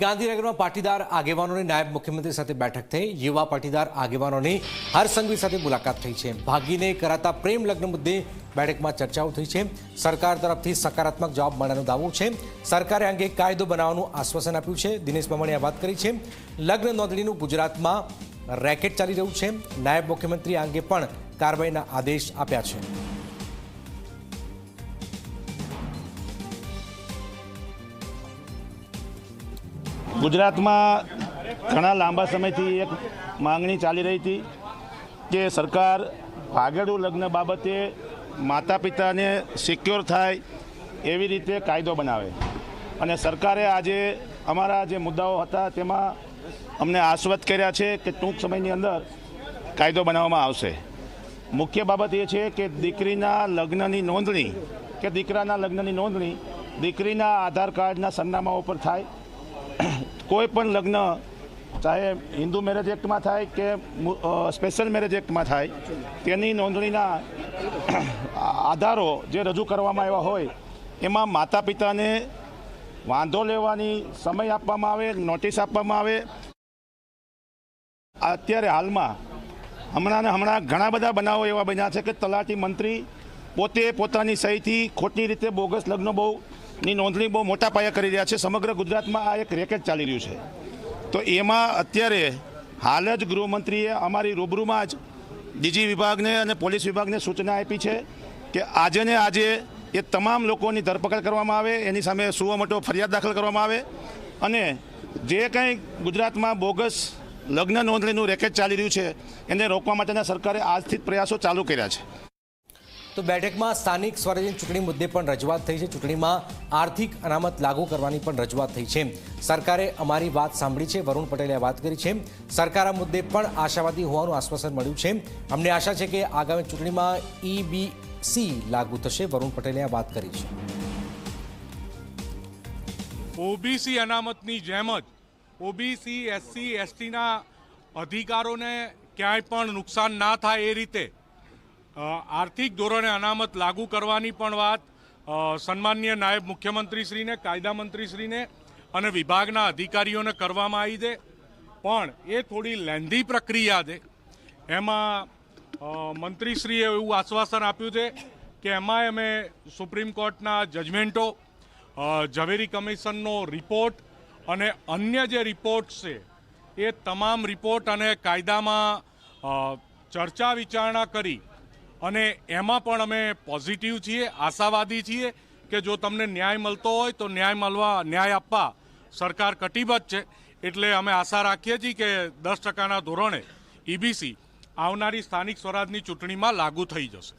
ગાંધીનગરમાં પાટીદાર આગેવાનોની નાયબ મુખ્યમંત્રી સાથે બેઠક થઈ। યુવા પાટીદાર આગેવાનોની હરસંઘવી સાથે મુલાકાત થઈ છે। ભાગીને કરાતા પ્રેમ લગ્ન મુદ્દે બેઠકમાં ચર્ચાઓ થઈ છે। સરકાર તરફથી સકારાત્મક જવાબ મળવાનો દાવો છે। સરકારે અંગે કાયદો બનાવવાનું આશ્વાસન આપ્યું છે। દિનેશ બામણીએ વાત કરી છે। લગ્ન નોંધણીનું ગુજરાતમાં રેકેટ ચાલી રહ્યું છે। નાયબ મુખ્યમંત્રી અંગે પણ કાર્યવાહીના આદેશ આપ્યા છે। गुजरात में घना लांबा समय थी एक मांगणी चाली रही थी कि सरकार भागेड़ू लग्न बाबते माता पिता ने सिक्योर थाय एवी रीते कायदो बनावे अने सरकारे आजे अमारा जे मुद्दाओ हता तेमां अमने आश्वस्त कर्या छे कि टूंक समयनी अंदर कायदो बनाववामां आवशे। मुख्य बाबत ए छे कि दीकरीना लग्ननी नोंधणी के दीकराना लग्ननी नोंधणी दीकरीना आधार कार्डना सरनामाओ पर थाय। कोईपण लग्न चाहे हिंदू मेरेज एक्ट में थाय के स्पेशल मेरेज एक्ट में थाय तेनी नोंधणीना आधारों जे रजू करवामां आव्या होय एमां माता पिता ने वांधो लेवानी समय आपवामां आवे, नोटिस आपवामां आवे। अत्यारे हालमां हमणां घणा बधा बनावो एवा बन्या छे कि तलाटी मंत्री पोते पोतानी सहीथी खोटी रीते बोगस लग्नो नी नोंधणी बहुत मोटा पाया करी रह्या छे। समग्र गुजरात में आ एक रेकेट चाली रह्युं छे। तो एमां अत्यारे हाल ज गृहमंत्रीए अमारी रूबरूमां ज डीजी विभाग ने अने पोलीस विभाग ने सूचना आपी छे कि आजे ने आजे ए तमाम लोकोनी धरपकड़ करवामां आवे, एनी सामे सुओ मोटो फरियाद दाखल करवामां आवे अने जे कंई गुजरात में बोगस लग्न नोंधणीनुं रेकेट चाली रह्युं छे एने रोकवा माटेना सरकारे आजथी प्रयासों चालू कर्या छे। तो बैठक में स्थानिक स्वराज्य चूंटणी मुद्दे पण रजूआत थई छे। चूंटणी में आर्थिक अनामत लागू करवानी पण रजूआत थई छे। सरकारे अमारी बात सांभळी छे। वरुण पटेले बात करी छे। सरकार आ मुद्दे पण आशावादी होवानुं आश्वासन मळ्युं छे। अमने आशा छे कि आगामी चूंटणी में ईबीसी लागू थशे। वरुण पटेले बात करी छे। ओबीसी अनामतनी जेम ज ओबीसी एससी एसटीना अधिकारोने क्यांय पण नुकसान ना थाय ए रीते आर्थिक धोरणे अनामत लागू करवानी पण वात सन्माननीय नायब मुख्यमंत्री ने कायदा मंत्री ने अने विभागना अधिकारीओने करवामां आवी छे। पण ए थोड़ी लेंधी प्रक्रिया छे। एमां मंत्रीश्रीए एवुं आश्वासन आप्युं छे कि एमांय अमे सुप्रीम कोर्टना जजमेंटो झवेरी कमिशननो रिपोर्ट अने अन्य जे रिपोर्ट्स छे ए तमाम रिपोर्ट अने कायदामां चर्चा विचारणा करी અને એમાં પણ અમે પોઝિટિવ છીએ, આશાવાદી છીએ કે જો તમને ન્યાય મળતો હોય તો ન્યાય આપવા સરકાર કટિબદ્ધ છે। એટલે અમે આશા રાખીએ છીએ કે 10%ના ધોરણે ઈબીસી આવનારી સ્થાનિક સ્વરાજની ચૂંટણીમાં લાગુ થઈ જશે।